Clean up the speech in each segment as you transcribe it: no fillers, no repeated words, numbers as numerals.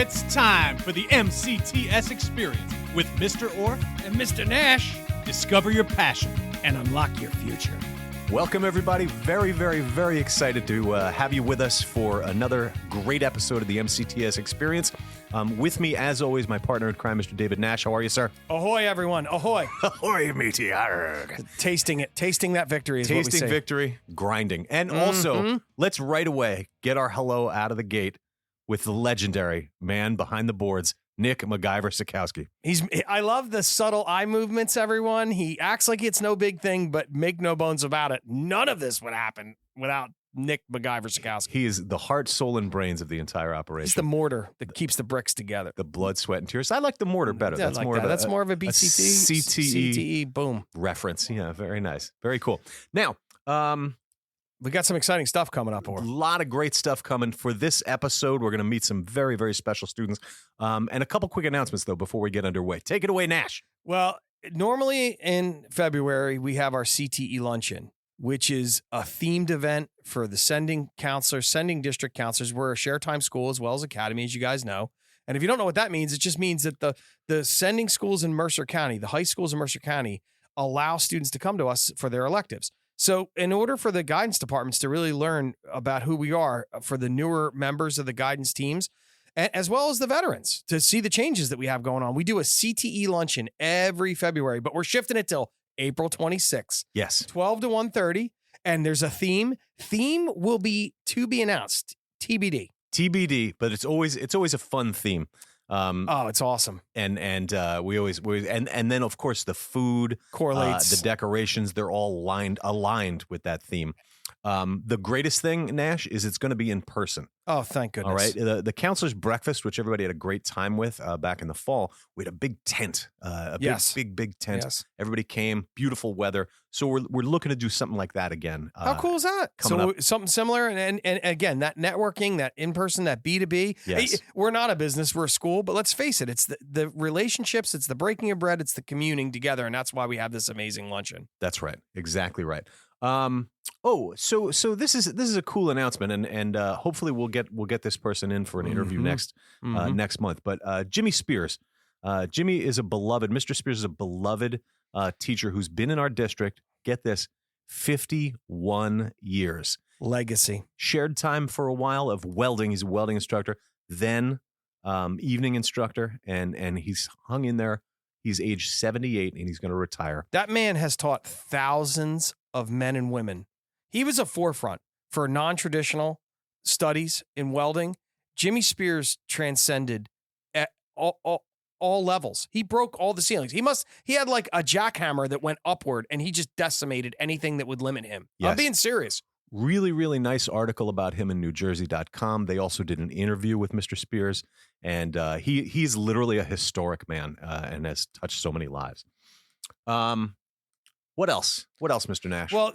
It's time for the MCTS experience with Mr. Orfe and Mr. Nash. Discover your passion and unlock your future. Welcome, everybody. Very, very, very excited to have you with us for another great episode of the MCTS experience. With me, as always, my partner in crime, Mr. David Nash. How are you, sir? Ahoy, everyone. Ahoy. Ahoy, matey. Arrgh. Tasting it. Tasting that victory is what we Tasting say. victory, grinding. And also, let's right away get our hello out of the gate with the legendary man behind the boards, Nick MacGyver Sikowski. I love the subtle eye movements, everyone. He acts like it's no big thing, but make no bones about it. None of this would happen without Nick MacGyver Sikowski. He is the heart, soul, and brains of the entire operation. He's the mortar that keeps the bricks together. The blood, sweat, and tears. I like the mortar better. Yeah, That's like more that. of a, That's more of a BCT. CTE. Boom. reference. Yeah, very nice. Very cool. Now, We got some exciting stuff coming up. a lot of great stuff coming for this episode. We're going to meet some very, very special students. And a couple quick announcements, though, before we get underway. Take it away, Nash. Well, normally in February, we have our CTE luncheon, which is a themed event for the sending counselors, sending district counselors. We're a share time school as well as academy, as you guys know. And if you don't know what that means, it just means that the sending schools in Mercer County, the high schools in Mercer County, allow students to come to us for their electives. So in order for the guidance departments to really learn about who we are for the newer members of the guidance teams, as well as the veterans, to see the changes that we have going on, we do a CTE luncheon every February, but we're shifting it till April 26th. Yes. 12 to 1:30, and there's a theme. Theme will be to be announced, TBD. TBD, but it's always a fun theme. Oh, it's awesome. And we always and then of course the food Correlates. the decorations, they're all aligned with that theme. The greatest thing, Nash, is it's going to be in person. Oh, thank goodness. All right. The counselor's breakfast, which everybody had a great time with back in the fall, we had a big tent, big tent. Yes. Everybody came, beautiful weather. So we're looking to do something like that again. How cool is that? coming So something similar, and again, that networking, that in person, that B2B. Yes. We're not a business, we're a school, but let's face it, it's the relationships, it's the breaking of bread, it's the communing together, and that's why we have this amazing luncheon. That's right. Exactly right. So this is a cool announcement, and hopefully we'll get this person in for an interview next month. But Jimmy Spears, Mr. Spears is a beloved teacher who's been in our district. Get this, 51 years. Legacy. Shared time for a while of welding. He's a welding instructor, then evening instructor, and he's hung in there. He's age 78, and he's going to retire. That man has taught thousands of men and women. He was a forefront for non-traditional studies in welding. Jimmy Spears transcended at all levels. He broke all the ceilings. He had like a jackhammer that went upward, and he just decimated anything that would limit him. Yes. I'm being serious. Really, really nice article about him in NewJersey.com. They also did an interview with Mr. Spears, and he's literally a historic man and has touched so many lives. What else? What else, Mr. Nash? Well,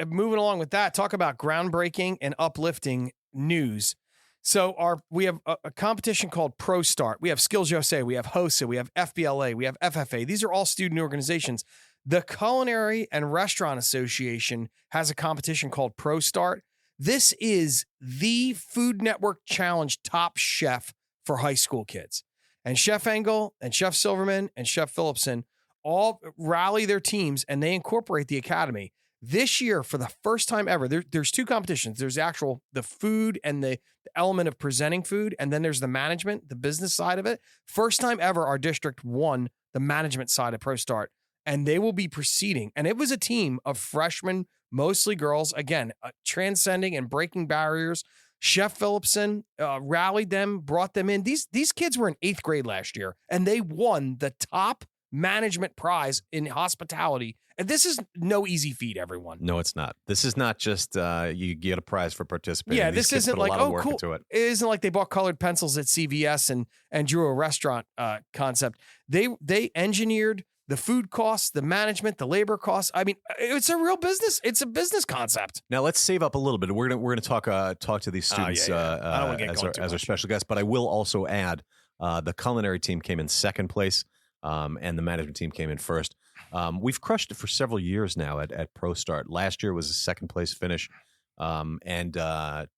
moving along with that, talk about groundbreaking and uplifting news. So we have a competition called ProStart. We have Skills USA, we have HOSA, we have FBLA, we have FFA. These are all student organizations. The Culinary and Restaurant Association has a competition called ProStart. This is the Food Network Challenge Top Chef for high school kids. And Chef Engel and Chef Silverman and Chef Phillipson all rally their teams, and they incorporate the academy. This year, for the first time ever, there's two competitions. There's the food and the element of presenting food, and then there's the management, the business side of it. First time ever, our district won the management side of ProStart, and they will be proceeding. And it was a team of freshmen, mostly girls, again, transcending and breaking barriers. Chef Phillipson rallied them, brought them in. These kids were in 8th grade last year, and they won the top management prize in hospitality. And this is no easy feat, everyone. No, it's not. This is not just you get a prize for participating. Yeah, These this kids isn't put a like, lot of oh, work cool. into it. It isn't like they bought colored pencils at CVS and drew a restaurant concept. They engineered the food costs, the management, the labor costs. I mean, it's a real business. It's a business concept. Now let's save up a little bit. We're gonna talk to these students I don't wanna get going as our special guests. But I will also add the culinary team came in second place, and the management team came in first. We've crushed it for several years now at ProStart. Last year was a second place finish. And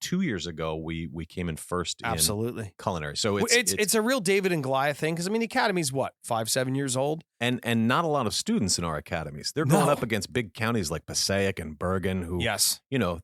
2 years ago, we came in first Absolutely. in culinary. So it's a real David and Goliath thing because I mean the academy's what 5-7 years old, and not a lot of students in our academies. They're going up against big counties like Passaic and Bergen, who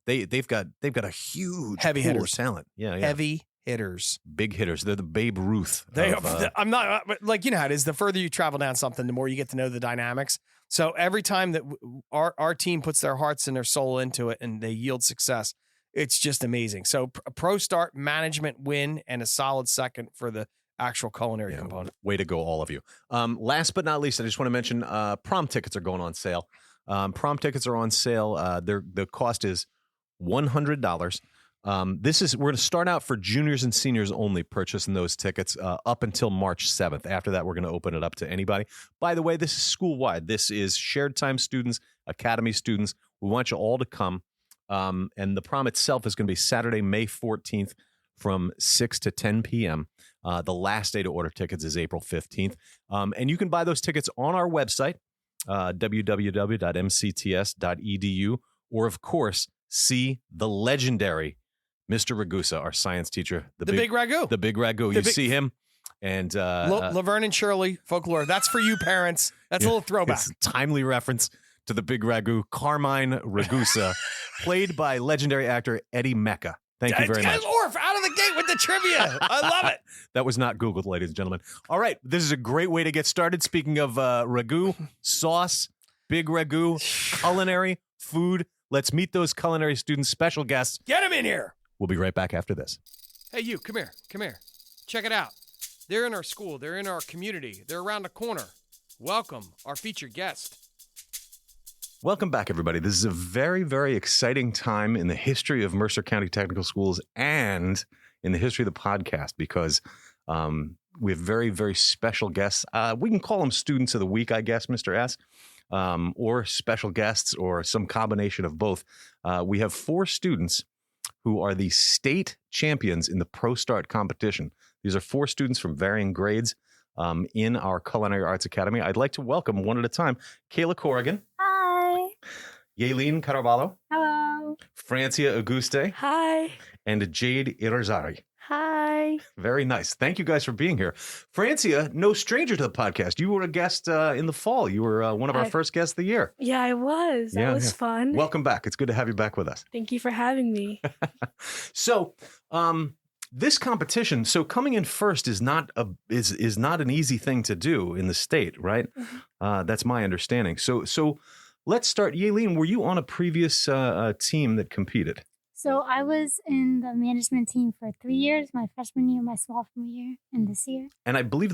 they've got a huge heavy pool hitters, of talent. Yeah, heavy hitters, big hitters. They're the Babe Ruth. I'm not like you know how it is. The further you travel down something, the more you get to know the dynamics. So every time that our team puts their hearts and their soul into it and they yield success, it's just amazing. So ProStart management win and a solid second for the actual culinary component. Way to go, all of you. Last but not least, I just want to mention prom tickets are going on sale. Prom tickets are on sale. The cost is $100. We're going to start out for juniors and seniors only purchasing those tickets up until March 7th. After that, we're going to open it up to anybody. By the way, this is school-wide. This is shared time students, academy students. We want you all to come. And the prom itself is going to be Saturday, May 14th from 6 to 10 p.m. The last day to order tickets is April 15th. And you can buy those tickets on our website, www.mcts.edu, or, of course, see the legendary Mr. Ragusa, our science teacher. The big ragu. The big ragu. See him. And Laverne and Shirley folklore. That's for you, parents. That's a little throwback. It's a timely reference to the big ragu, Carmine Ragusa, played by legendary actor Eddie Mecca. Thank you very much. Orfe out of the gate with the trivia. I love it. That was not Googled, ladies and gentlemen. All right. This is a great way to get started. Speaking of ragu, sauce, big ragu, culinary, food. Let's meet those culinary students, special guests. Get them in here. We'll be right back after this. Hey, you, come here. Check it out. They're in our school. They're in our community. They're around the corner. Welcome, our featured guest. Welcome back, everybody. This is a very, very exciting time in the history of Mercer County Technical Schools and in the history of the podcast because we have very, very special guests. We can call them students of the week, I guess, Mr. S., or special guests or some combination of both. We have 4 students who are the state champions in the ProStart competition. These are 4 students from varying grades in our Culinary Arts Academy. I'd like to welcome one at a time. Kayla Corrigan. Hi. Yailene Caraballo. Hello. Francia Auguste. Hi. And Jade Irizarry. Hi. Very nice. Thank you guys for being here. Francia, no stranger to the podcast. You were a guest in the fall. You were one of our first guests of the year. Yeah, I was. That was fun. Welcome back. It's good to have you back with us. Thank you for having me. So, this competition, so coming in first is not an easy thing to do in the state, right? Mm-hmm. That's my understanding. So let's start. Yailene, were you on a previous team that competed? So I was in the management team for 3 years, my freshman year, my sophomore year, and this year. And I believe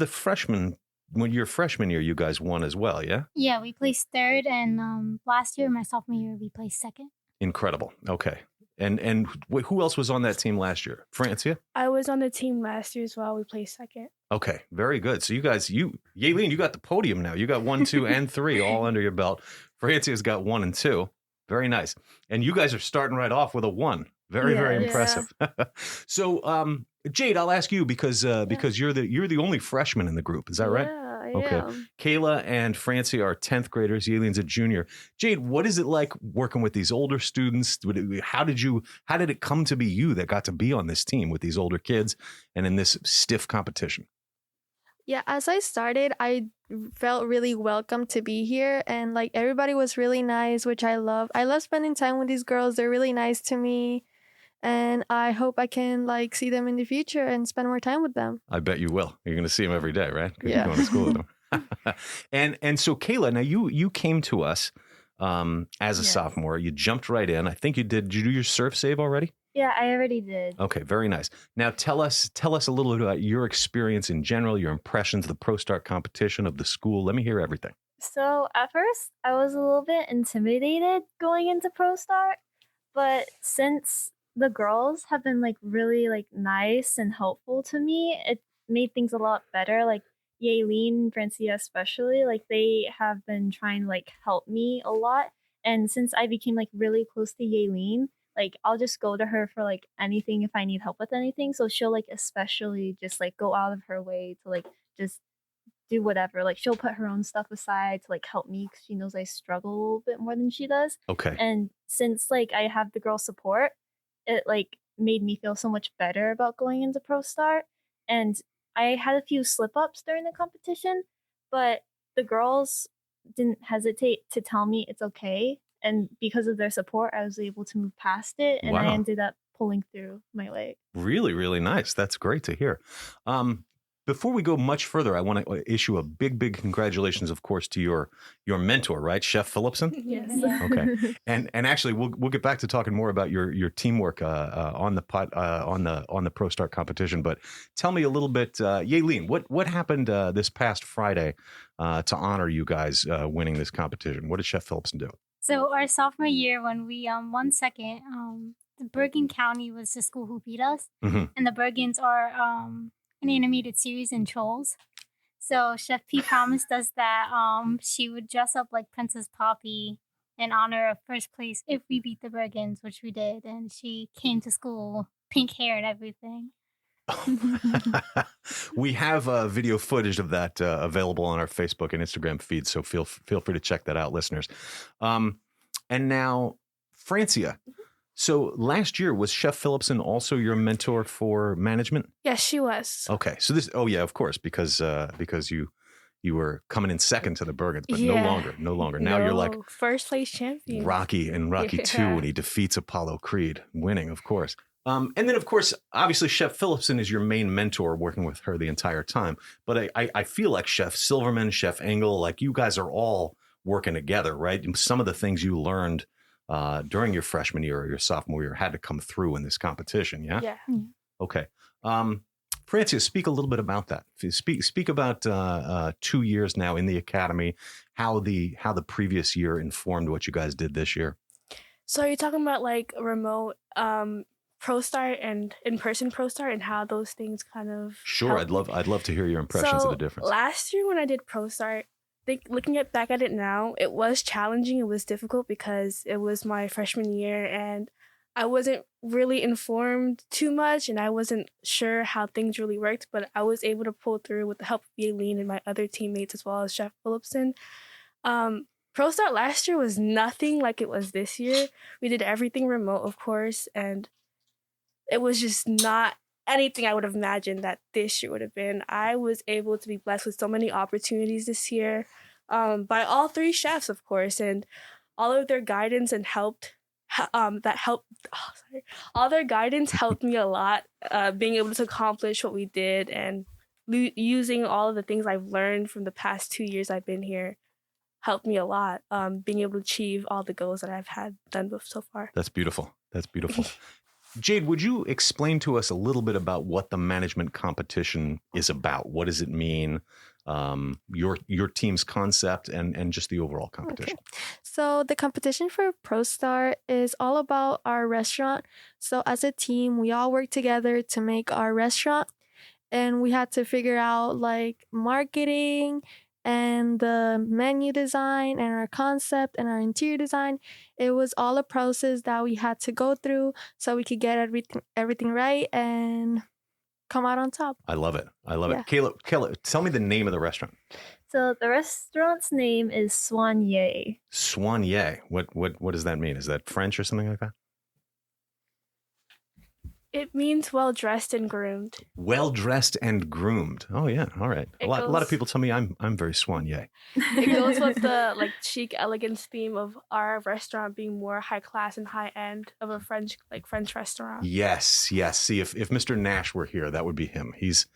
when your freshman year, you guys won as well, yeah? Yeah, we placed third, and last year, my sophomore year, we placed second. Incredible. Okay. And who else was on that team last year? Francia? I was on the team last year as well. We placed second. Okay, very good. So you guys, Yailene, you got the podium now. You got 1, 2, and 3 all under your belt. Francia's got 1 and 2. Very nice. And you guys are starting right off with a 1. Very, very impressive. Yeah. So, Jade, I'll ask you because you're the only freshman in the group. Is that right? Yeah, okay. am. Kayla and Francia are 10th graders. Yalene's a junior. Jade, what is it like working with these older students? How did it come to be you that got to be on this team with these older kids and in this stiff competition? Yeah, as I started, I felt really welcome to be here, and like everybody was really nice, which I love. I love spending time with these girls. They're really nice to me, and I hope I can like see them in the future and spend more time with them. I bet you will. You're going to see them every day, right? 'Cause Yeah. You're going to school with them. And so Kayla, now you came to us as a sophomore. You jumped right in. I think did you do your surf save already? Yeah, I already did. Okay, very nice. Now tell us a little bit about your experience in general, your impressions of the ProStart competition, of the school. Let me hear everything. So at first, I was a little bit intimidated going into ProStart, but since the girls have been like really like nice and helpful to me, it made things a lot better. Like Yailene, Francia especially, like they have been trying to like help me a lot. And since I became like really close to Yailene, like I'll just go to her for like anything if I need help with anything. So she'll like especially just like go out of her way to like just do whatever. Like she'll put her own stuff aside to like help me because she knows I struggle a little bit more than she does. Okay. And since like I have the girl support, it like made me feel so much better about going into ProStart. And I had a few slip ups during the competition, but the girls didn't hesitate to tell me it's okay. And because of their support, I was able to move past it, and I Wow. ended up pulling through my leg. Really, really nice. That's great to hear. Before we go much further, I want to issue a big congratulations, of course, to your mentor, right, Chef Phillipson? Yes. Yeah. Okay, and actually, we'll get back to talking more about your teamwork on the ProStart competition. But tell me a little bit, Yailene, what happened this past Friday to honor you guys winning this competition? What did Chef Phillipson do? So our sophomore year, when we won second, the Bergen County was the school who beat us, Mhm. and the Bergens are an animated series in Trolls. So Chef P promised us that she would dress up like Princess Poppy in honor of first place if we beat the Bergens, which we did, and she came to school, pink hair and everything. We have video footage of that available on our Facebook and Instagram feed, so feel free to check that out, listeners. And now, Francia. So last year, was Chef Phillipson also your mentor for management? Yes, she was. Okay, so this. Oh yeah, of course, because you were coming in second to the Bergens, but Yeah. no longer. Now you're like first place champion. Rocky in Rocky 2 Yeah. when he defeats Apollo Creed, winning, of course. And then, of course, obviously, Chef Phillipson is your main mentor, working with her the entire time. But I feel like Chef Silverman, Chef Engel, like you guys are all working together, right? And some of the things you learned during your freshman year or your sophomore year had to come through in this competition, yeah? Yeah. Okay. Francia, speak a little bit about that. Speak about 2 years now in the academy, how the previous year informed what you guys did this year. So are you talking about like remote ProStart and in-person ProStart and how those things kind of Sure, help? I'd love to hear your impressions So of the difference. last year when I did ProStart, looking back at it now, it was challenging. It was difficult because it was my freshman year and I wasn't really informed too much and I wasn't sure how things really worked, but I was able to pull through with the help of Yailene and my other teammates as well as Chef Phillipson. ProStart last year was nothing like it was this year. We did everything remote, of course, and it was just not anything I would have imagined that this year would have been. I was able to be blessed with so many opportunities this year by all three chefs, of course, and all of their guidance and all their guidance helped me a lot, being able to accomplish what we did and using all of the things I've learned from the past 2 years I've been here helped me a lot, being able to achieve all the goals that I've had done so far. That's beautiful. Jade, would you explain to us a little bit about what the management competition is about? What does it mean? Your team's concept and just the overall competition. Okay. So the competition for ProStart is all about our restaurant. So as a team, we all work together to make our restaurant, and we had to figure out like marketing and the menu design and our concept and our interior design. It was all a process that we had to go through so we could get everything right and come out on top. I love it. Yeah. Kayla, tell me the name of the restaurant. So the restaurant's name is Soigné. Soigné. What does that mean? Is that French or something like that? It means well-dressed and groomed. Well dressed and groomed. Oh yeah, all right. A lot of people tell me I'm very soigné. It goes with the like chic elegance theme of our restaurant being more high class and high end of a French restaurant. Yes. See, if Mr. Nash were here, that would be him. He's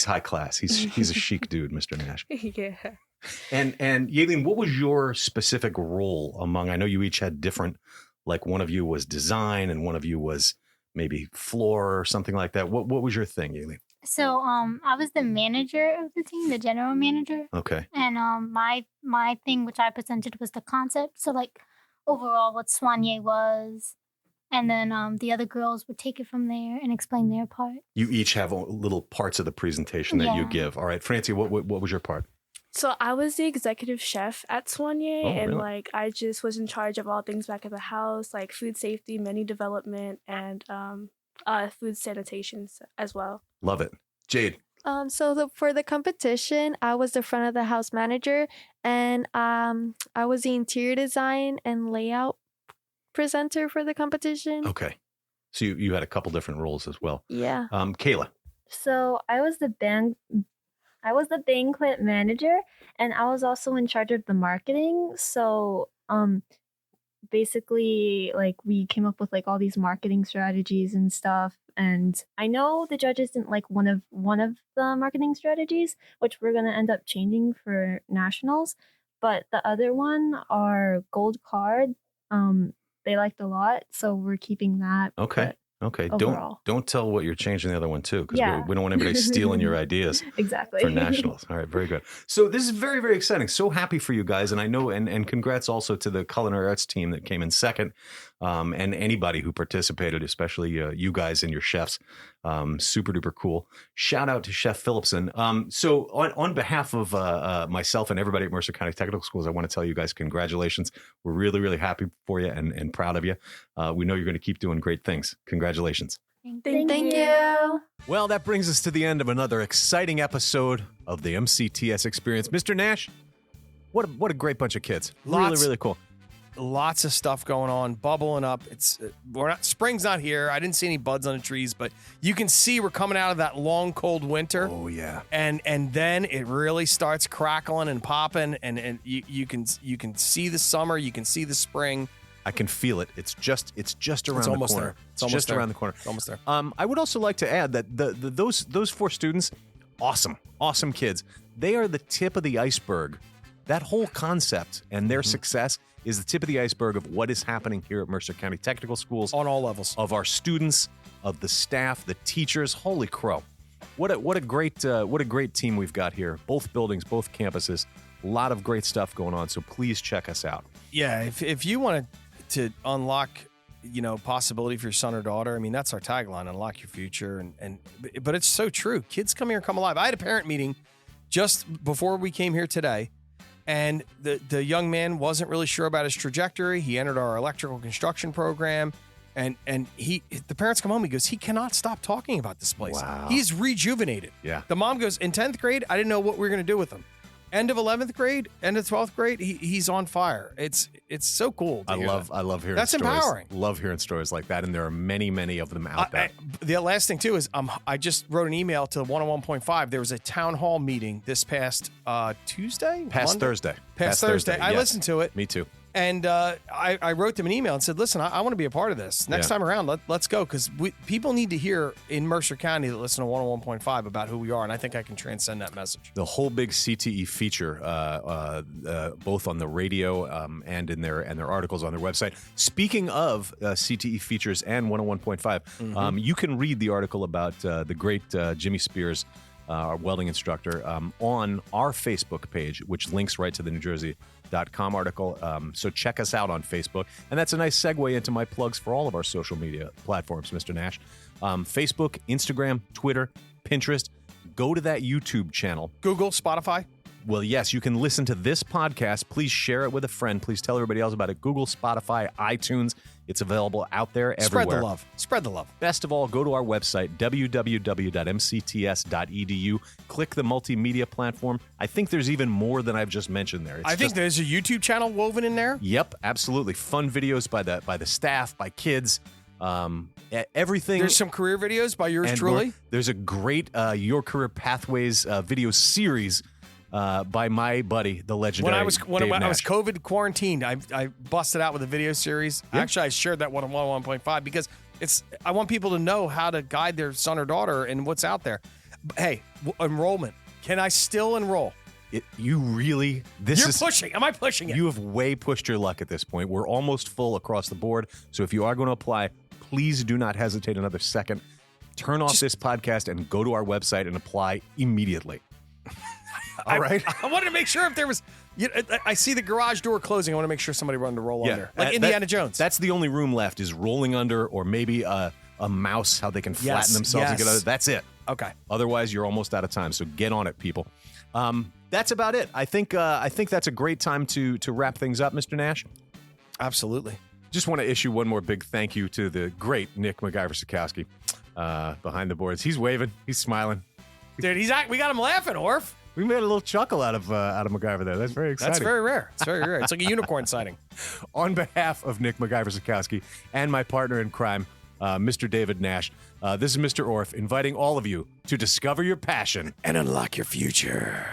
high class. He's a chic dude, Mr. Nash. Yeah. And Yailene, what was your specific role among? I know you each had different. Like one of you was design, and one of you was maybe floor or something like that. What was your thing, Yailene? So I was the manager of the team, the general manager. Okay. And my thing, which I presented, was the concept. So like overall what Soigné was. And then the other girls would take it from there and explain their part. You each have little parts of the presentation that you Yeah. give. All right, Francia, what was your part? So I was the executive chef at Soigné, Oh, and really? like I just was in charge of all things back at the house, like food safety, menu development, and food sanitation as well. Love it. Jade, For the competition, I was the front of the house manager, and I was the interior design and layout presenter for the competition. Okay. So you had a couple different roles as well. Yeah. Kayla. So I was the banquet manager, and I was also in charge of the marketing. So basically, like, we came up with like all these marketing strategies and stuff. And I know the judges didn't like one of the marketing strategies, which we're gonna end up changing for nationals. But the other one, our gold card, they liked a lot, so we're keeping that. Okay. Okay. Overall. Don't tell what you're changing the other one to, because Yeah. we don't want anybody stealing your ideas. Exactly. For nationals. All right, very good. So this is very, very exciting. So happy for you guys. And I know, and congrats also to the Culinary Arts team that came in second, and anybody who participated, especially you guys and your chefs. Super duper cool. Shout out to Chef Phillipson. So on behalf of myself and everybody at Mercer County Technical Schools, I want to tell you guys congratulations. We're really, really happy for you and proud of you. We know you're going to keep doing great things. Congratulations. Thank you. Well, that brings us to the end of another exciting episode of the MCTS Experience. Mr. Nash, what a great bunch of kids. Really, really cool. Lots of stuff going on, bubbling up. Spring's not here. I didn't see any buds on the trees, but you can see we're coming out of that long, cold winter. Oh yeah. And then it really starts crackling and popping, and you can see the summer, you can see the spring. I can feel it. It's just around the corner. There. It's almost around the corner. It's almost there. I would also like to add that those 4 students, awesome kids. They are the tip of the iceberg. That whole concept and their success is the tip of the iceberg of what is happening here at Mercer County Technical Schools on all levels, of our students, of the staff, the teachers. Holy crow! What a great team we've got here. Both buildings, both campuses. A lot of great stuff going on. So please check us out. Yeah, if you want to unlock, possibility for your son or daughter, I mean, that's our tagline: unlock your future. But it's so true. Kids come here and come alive. I had a parent meeting just before we came here today. And the young man wasn't really sure about his trajectory. He entered our electrical construction program, and the parents come home. He goes, he cannot stop talking about this place. Wow. He's rejuvenated. Yeah. The mom goes, in 10th grade, I didn't know what we were going to do with him. End of 11th grade, end of 12th grade, he's on fire. It's so cool. I love hearing that's stories. Empowering. Love hearing stories like that, and there are many of them out there. The last thing too is I just wrote an email to 101.5. There was a town hall meeting this past Tuesday, past Monday? Thursday. Past Thursday. I listened to it. Me too. And I wrote them an email and said, listen, I want to be a part of this. Next time around, let's go, because people need to hear in Mercer County that listen to 101.5 about who we are, and I think I can transcend that message. The whole big CTE feature, both on the radio and in their articles on their website. Speaking of CTE features and 101.5, you can read the article about the great Jimmy Spears, our welding instructor, on our Facebook page, which links right to the NewJersey.com article. So check us out on Facebook. And that's a nice segue into my plugs for all of our social media platforms, Mr. Nash. Facebook, Instagram, Twitter, Pinterest. Go to that YouTube channel. Google, Spotify. Well, yes, you can listen to this podcast. Please share it with a friend. Please tell everybody else about it. Google, Spotify, iTunes. It's available out there everywhere. Spread the love. Spread the love. Best of all, go to our website, www.mcts.edu. Click the multimedia platform. I think there's even more than I've just mentioned there. I think there's a YouTube channel woven in there. Yep, absolutely. Fun videos by the staff, by kids. Everything. There's some career videos by yours truly. There's a great Your Career Pathways video series by my buddy, the legendary When I Dave was Nash. COVID quarantined, I busted out with a video series. Yeah. Actually, I shared that one on 101.5 because I want people to know how to guide their son or daughter and what's out there. Hey, enrollment. Can I still enroll? You're pushing. Am I pushing it? You have way pushed your luck at this point. We're almost full across the board. So if you are going to apply, please do not hesitate another second. Turn off this podcast and go to our website and apply immediately. All right. I wanted to make sure if there was. I see the garage door closing. I want to make sure somebody wanted to roll under, like Indiana Jones. That's the only room left is rolling under, or maybe a mouse, how they can flatten themselves and get under. That's it. Okay. Otherwise, you're almost out of time. So get on it, people. That's about it. I think that's a great time to wrap things up, Mr. Nash. Absolutely. Just want to issue one more big thank you to the great Nick MacGyver-Sikowski behind the boards. He's waving. He's smiling. Dude, we got him laughing, Orf. We made a little chuckle out of MacGyver there. That's very exciting. That's very rare. It's very rare. It's like a unicorn sighting. On behalf of Nick MacGyver Sikowski and my partner in crime, Mr. David Nash, this is Mr. Orf inviting all of you to discover your passion And unlock your future.